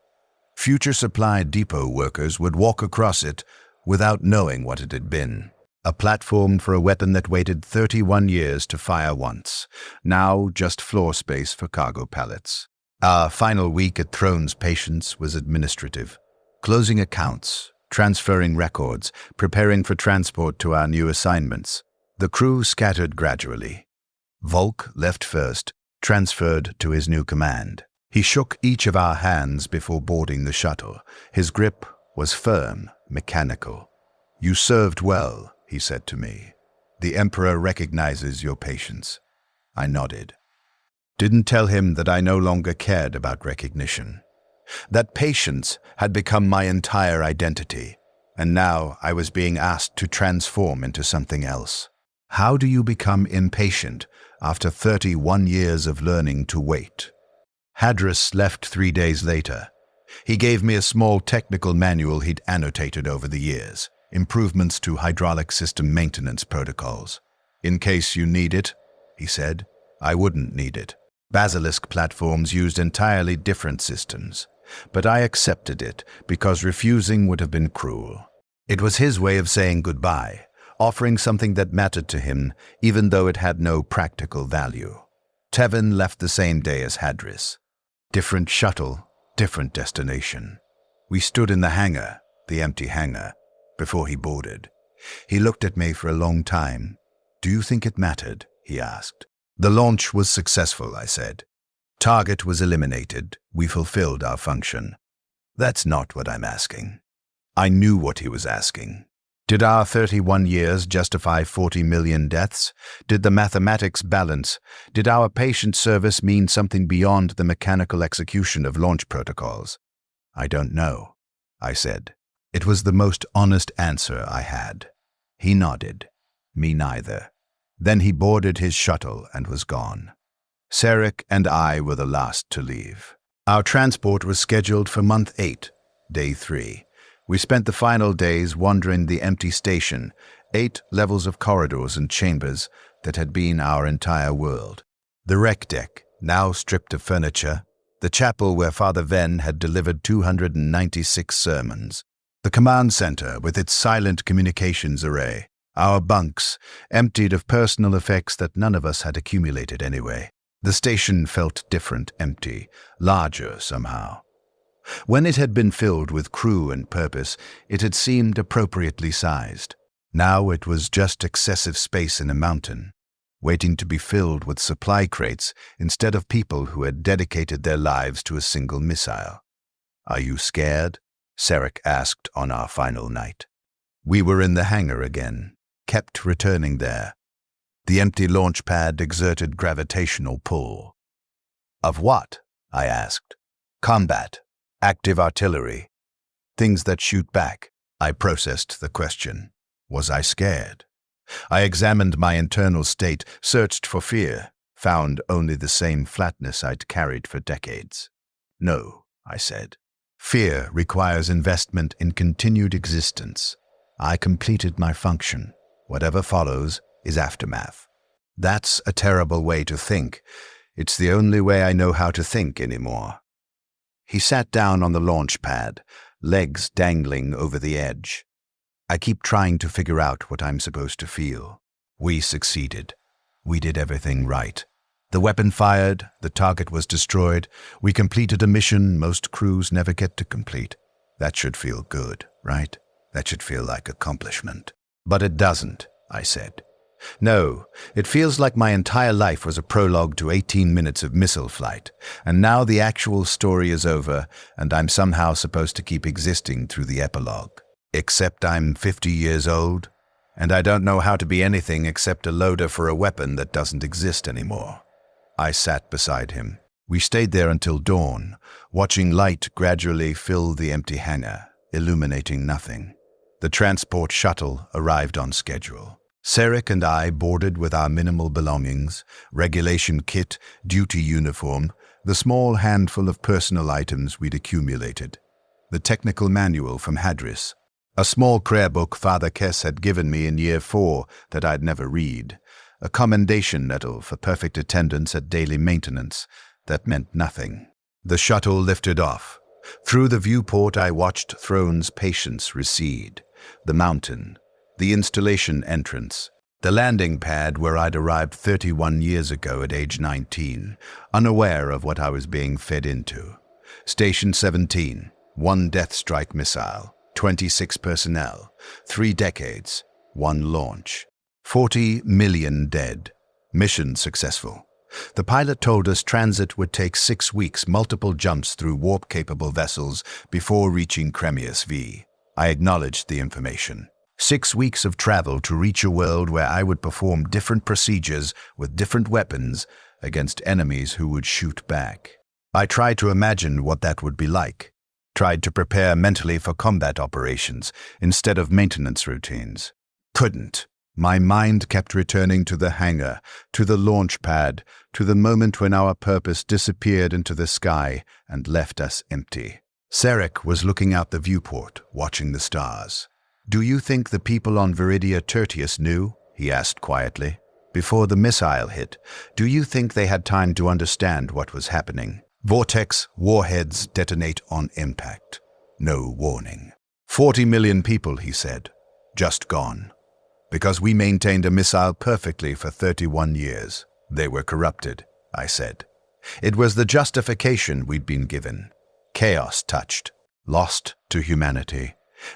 Future supply depot workers would walk across it without knowing what it had been. A platform for a weapon that waited 31 years to fire once, now just floor space for cargo pallets. Our final week at Throne's Patience was administrative. Closing accounts, transferring records, preparing for transport to our new assignments. The crew scattered gradually. Volk left first, transferred to his new command. He shook each of our hands before boarding the shuttle. His grip was firm, mechanical. "You served well," he said to me. "The Emperor recognizes your patience." I nodded. Didn't tell him that I no longer cared about recognition. That patience had become my entire identity, and now I was being asked to transform into something else. How do you become impatient after 31 years of learning to wait? Hadris left 3 days later. He gave me a small technical manual he'd annotated over the years, improvements to hydraulic system maintenance protocols. "In case you need it," he said. I wouldn't need it. Basilisk platforms used entirely different systems, but I accepted it because refusing would have been cruel. It was his way of saying goodbye, offering something that mattered to him even though it had no practical value. Tevin left the same day as Hadris. Different shuttle, different destination. We stood in the hangar, the empty hangar, before he boarded. He looked at me for a long time. "Do you think it mattered?" he asked. "The launch was successful," I said. "Target was eliminated. We fulfilled our function." "That's not what I'm asking." I knew what he was asking. Did our 31 years justify 40 million deaths? Did the mathematics balance? Did our patient service mean something beyond the mechanical execution of launch protocols? "I don't know," I said. It was the most honest answer I had. He nodded. Me neither. Then he boarded his shuttle and was gone. Sarek and I were the last to leave. Our transport was scheduled for month 8, day 3. We spent the final days wandering the empty station, 8 levels of corridors and chambers that had been our entire world. The rec deck, now stripped of furniture, the chapel where Father Venn had delivered 296 sermons, the command center with its silent communications array, our bunks, emptied of personal effects that none of us had accumulated anyway. The station felt different, empty, larger somehow. When it had been filled with crew and purpose, it had seemed appropriately sized. Now it was just excessive space in a mountain, waiting to be filled with supply crates instead of people who had dedicated their lives to a single missile. "Are you scared?" Sarek asked on our final night. We were in the hangar again, kept returning there. The empty launch pad exerted gravitational pull. "Of what?" I asked. "Combat. Active artillery. Things that shoot back." I processed the question. Was I scared? I examined my internal state, searched for fear, found only the same flatness I'd carried for decades. "No," I said. "Fear requires investment in continued existence. I completed my function. Whatever follows is aftermath." That's a terrible way to think. It's the only way I know how to think anymore. He sat down on the launch pad, legs dangling over the edge. "I keep trying to figure out what I'm supposed to feel." We succeeded. We did everything right. The weapon fired, the target was destroyed, we completed a mission most crews never get to complete. That should feel good, right? That should feel like accomplishment. But it doesn't, I said. No, it feels like my entire life was a prologue to 18 minutes of missile flight, and now the actual story is over, and I'm somehow supposed to keep existing through the epilogue. Except I'm 50 years old, and I don't know how to be anything except a loader for a weapon that doesn't exist anymore. I sat beside him. We stayed there until dawn, watching light gradually fill the empty hangar, illuminating nothing. The transport shuttle arrived on schedule. Sarek and I boarded with our minimal belongings, regulation kit, duty uniform, the small handful of personal items we'd accumulated, the technical manual from Hadris, a small prayer book Father Kess had given me in Year 4 that I'd never read, a commendation medal for perfect attendance at daily maintenance that meant nothing. The shuttle lifted off. Through the viewport I watched Throne's patience recede, the mountain, the installation entrance, the landing pad where I'd arrived 31 years ago at age 19, unaware of what I was being fed into. Station 17, 1 Death Strike missile, 26 personnel, 3 decades, 1 launch, 40 million dead. Mission successful. The pilot told us transit would take 6 weeks, multiple jumps through warp-capable vessels before reaching Cremius V. I acknowledged the information. 6 weeks of travel to reach a world where I would perform different procedures with different weapons against enemies who would shoot back. I tried to imagine what that would be like, tried to prepare mentally for combat operations instead of maintenance routines. Couldn't. My mind kept returning to the hangar, to the launch pad, to the moment when our purpose disappeared into the sky and left us empty. Sarek was looking out the viewport, watching the stars. "Do you think the people on Viridia Tertius knew?" he asked quietly. "Before the missile hit, do you think they had time to understand what was happening? Vortex warheads detonate on impact. No warning. 40 million people," he said, "just gone. Because we maintained a missile perfectly for 31 years. They were corrupted," I said. It was the justification we'd been given. Chaos touched, lost to humanity.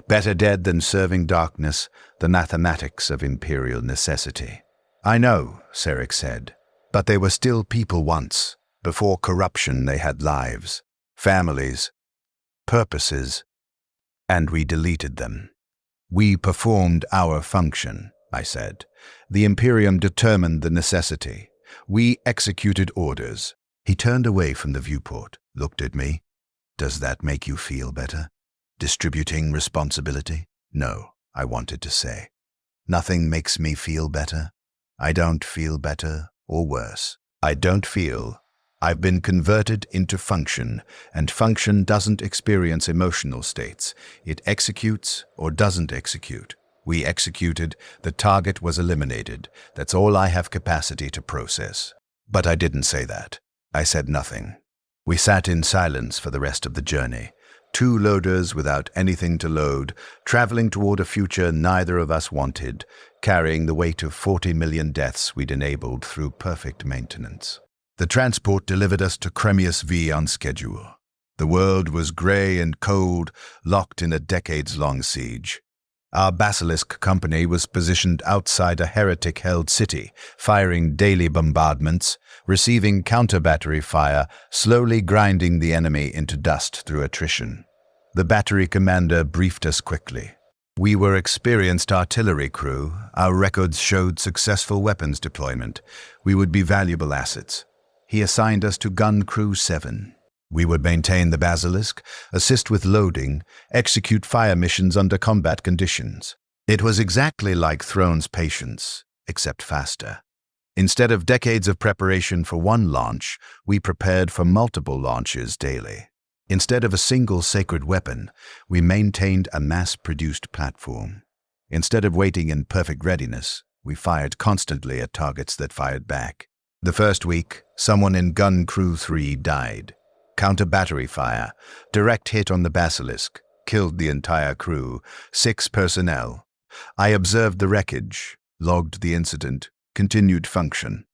Better dead than serving darkness, the mathematics of imperial necessity. "I know," Sarek said, "but they were still people once. Before corruption they had lives, families, purposes, and we deleted them. We performed our function," I said. "The Imperium determined the necessity. We executed orders." He turned away from the viewport, looked at me. "Does that make you feel better? Distributing responsibility?" "No," I wanted to say. "Nothing makes me feel better. I don't feel better or worse. I don't feel. I've been converted into function, and function doesn't experience emotional states. It executes or doesn't execute. We executed, the target was eliminated. That's all I have capacity to process." But I didn't say that. I said nothing. We sat in silence for the rest of the journey. 2 loaders without anything to load, traveling toward a future neither of us wanted, carrying the weight of 40 million deaths we'd enabled through perfect maintenance. The transport delivered us to Cremius V on schedule. The world was grey and cold, locked in a decades-long siege. Our Basilisk company was positioned outside a heretic-held city, firing daily bombardments, receiving counter-battery fire, slowly grinding the enemy into dust through attrition. The battery commander briefed us quickly. We were experienced artillery crew. Our records showed successful weapons deployment. We would be valuable assets. He assigned us to Gun Crew 7. We would maintain the Basilisk, assist with loading, execute fire missions under combat conditions. It was exactly like Throne's patience, except faster. Instead of decades of preparation for one launch, we prepared for multiple launches daily. Instead of a single sacred weapon, we maintained a mass-produced platform. Instead of waiting in perfect readiness, we fired constantly at targets that fired back. The first week, someone in Gun Crew 3 died. Counter-battery fire, direct hit on the Basilisk, killed the entire crew, 6 personnel. I observed the wreckage, logged the incident, continued function.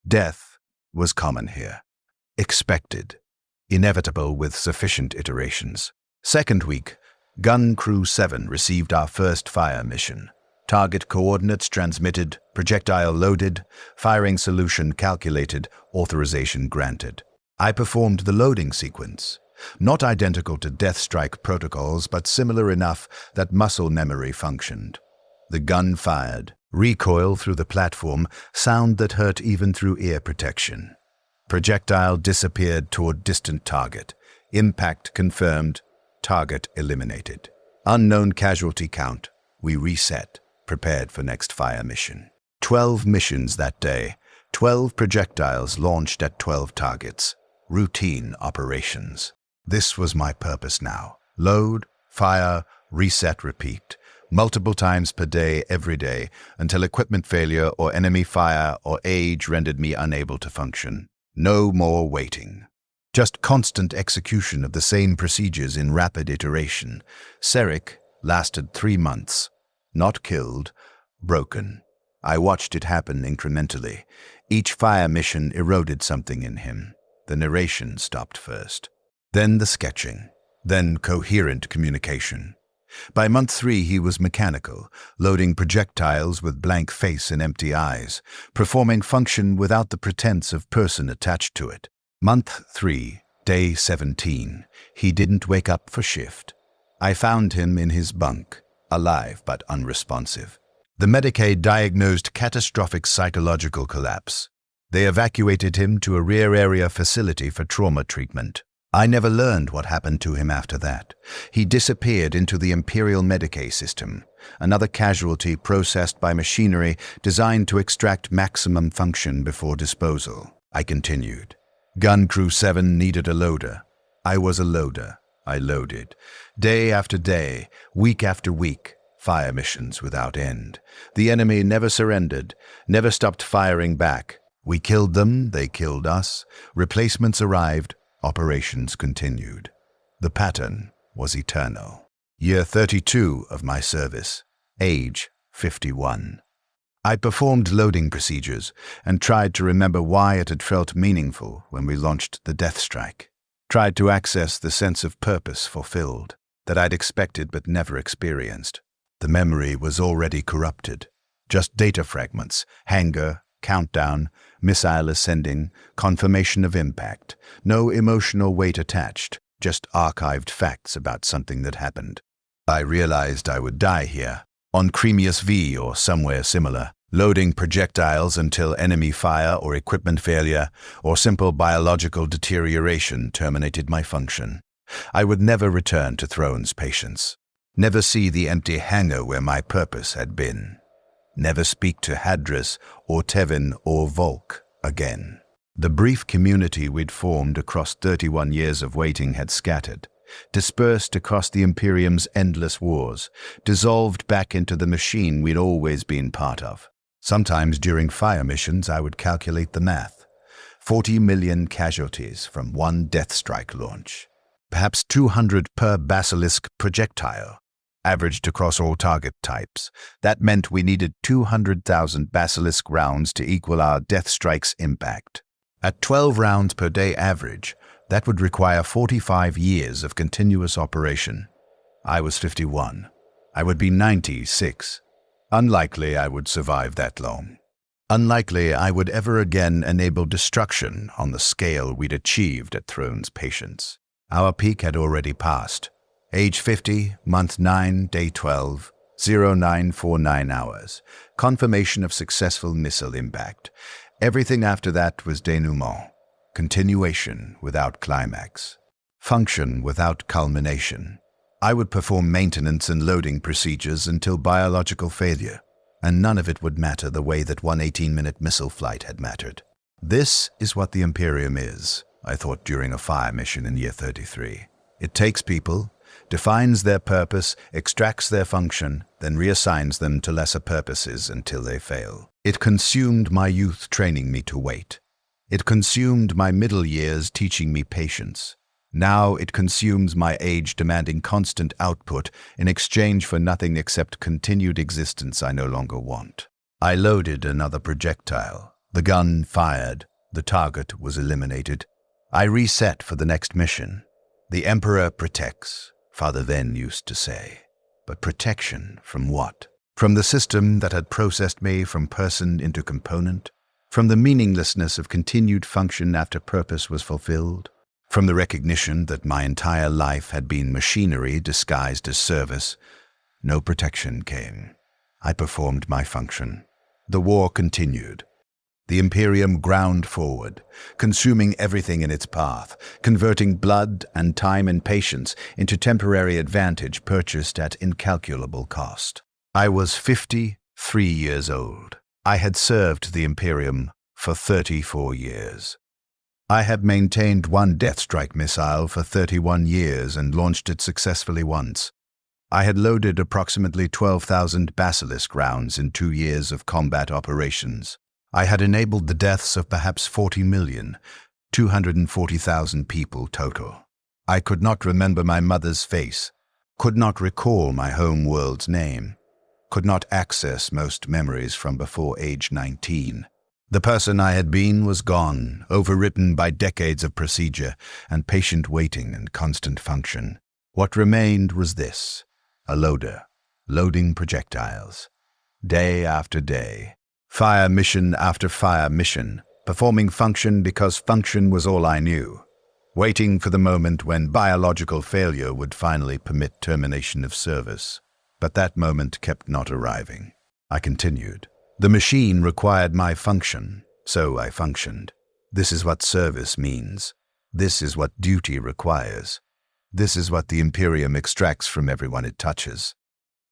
Death was common here. Expected. Inevitable with sufficient iterations. Second week, Gun Crew 7 received our first fire mission. Target coordinates transmitted, projectile loaded, firing solution calculated, authorization granted. I performed the loading sequence. Not identical to Deathstrike protocols, but similar enough that muscle memory functioned. The gun fired. Recoil through the platform, sound that hurt even through ear protection. Projectile disappeared toward distant target. Impact confirmed. Target eliminated. Unknown casualty count. We reset. Prepared for next fire mission. 12 missions that day. 12 projectiles launched at 12 targets. Routine operations. This was my purpose now. Load, fire, reset, repeat. Multiple times per day, every day, until equipment failure or enemy fire or age rendered me unable to function. No more waiting. Just constant execution of the same procedures in rapid iteration. Seric lasted 3 months. Not killed, broken. I watched it happen incrementally. Each fire mission eroded something in him. The narration stopped first. Then the sketching. Then coherent communication. By month 3, he was mechanical, loading projectiles with blank face and empty eyes, performing function without the pretense of person attached to it. Month 3, day 17, he didn't wake up for shift. I found him in his bunk, alive but unresponsive. The Medicaid diagnosed catastrophic psychological collapse. They evacuated him to a rear area facility for trauma treatment. I never learned what happened to him after that. He disappeared into the Imperial Medicaid system, another casualty processed by machinery designed to extract maximum function before disposal. I continued. Gun Crew 7 needed a loader. I was a loader. I loaded. Day after day, week after week, fire missions without end. The enemy never surrendered, never stopped firing back. We killed them, they killed us. Replacements arrived, operations continued. The pattern was eternal. Year 32 of my service, age 51. I performed loading procedures and tried to remember why it had felt meaningful when we launched the Death Strike. Tried to access the sense of purpose fulfilled that I'd expected but never experienced. The memory was already corrupted. Just data fragments, hangar, countdown, missile ascending, confirmation of impact. No emotional weight attached, just archived facts about something that happened. I realized I would die here, on Cremius V or somewhere similar, loading projectiles until enemy fire or equipment failure or simple biological deterioration terminated my function. I would never return to Throne's patience. Never see the empty hangar where my purpose had been. Never speak to Hadris or Tevin or Volk again. The brief community we'd formed across 31 years of waiting had scattered, dispersed across the Imperium's endless wars, dissolved back into the machine we'd always been part of. Sometimes during fire missions I would calculate the math. 40 million casualties from one Death Strike launch. Perhaps 200 per basilisk projectile. Averaged across all target types. That meant we needed 200,000 basilisk rounds to equal our Death Strike's impact. At 12 rounds per day average, that would require 45 years of continuous operation. I was 51. I would be 96. Unlikely I would survive that long. Unlikely I would ever again enable destruction on the scale we'd achieved at Throne's patience. Our peak had already passed. Age 50, month 9, day 12, 0949 hours. Confirmation of successful missile impact. Everything after that was denouement. Continuation without climax. Function without culmination. I would perform maintenance and loading procedures until biological failure, and none of it would matter the way that one 18-minute missile flight had mattered. This is what the Imperium is, I thought during a fire mission in year 33. It takes people, defines their purpose, extracts their function, then reassigns them to lesser purposes until they fail. It consumed my youth training me to wait. It consumed my middle years teaching me patience. Now it consumes my age demanding constant output in exchange for nothing except continued existence I no longer want. I loaded another projectile. The gun fired. The target was eliminated. I reset for the next mission. The Emperor protects, Father then used to say. But protection from what? From the system that had processed me from person into component? From the meaninglessness of continued function after purpose was fulfilled? From the recognition that my entire life had been machinery disguised as service? No protection came. I performed my function. The war continued. The Imperium ground forward, consuming everything in its path, converting blood and time and patience into temporary advantage purchased at incalculable cost. I was 53 years old. I had served the Imperium for 34 years. I had maintained one Deathstrike missile for 31 years and launched it successfully once. I had loaded approximately 12,000 Basilisk rounds in 2 years of combat operations. I had enabled the deaths of perhaps 40 million, 240,000 people total. I could not remember my mother's face, could not recall my home world's name, could not access most memories from before age 19. The person I had been was gone, overwritten by decades of procedure and patient waiting and constant function. What remained was this, a loader, loading projectiles, day after day. Fire mission after fire mission, performing function because function was all I knew, waiting for the moment when biological failure would finally permit termination of service. But that moment kept not arriving. I continued. The machine required my function, so I functioned. This is what service means. This is what duty requires. This is what the Imperium extracts from everyone it touches.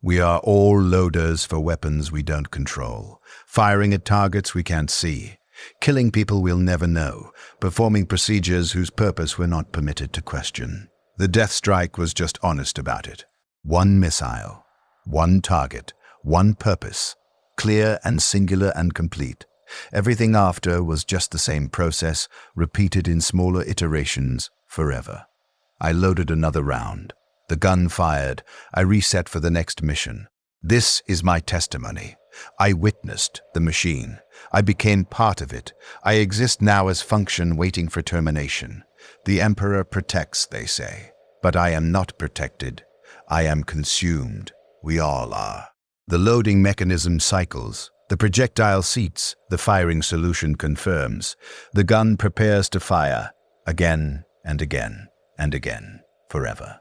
We are all loaders for weapons we don't control, firing at targets we can't see, killing people we'll never know, performing procedures whose purpose we're not permitted to question. The Deathstrike was just honest about it. One missile, one target, one purpose, clear and singular and complete. Everything after was just the same process, repeated in smaller iterations forever. I loaded another round. The gun fired. I reset for the next mission. This is my testimony. I witnessed the machine. I became part of it. I exist now as function waiting for termination. The Emperor protects, they say. But I am not protected. I am consumed. We all are. The loading mechanism cycles. The projectile seats. The firing solution confirms. The gun prepares to fire. Again and again and again. Forever.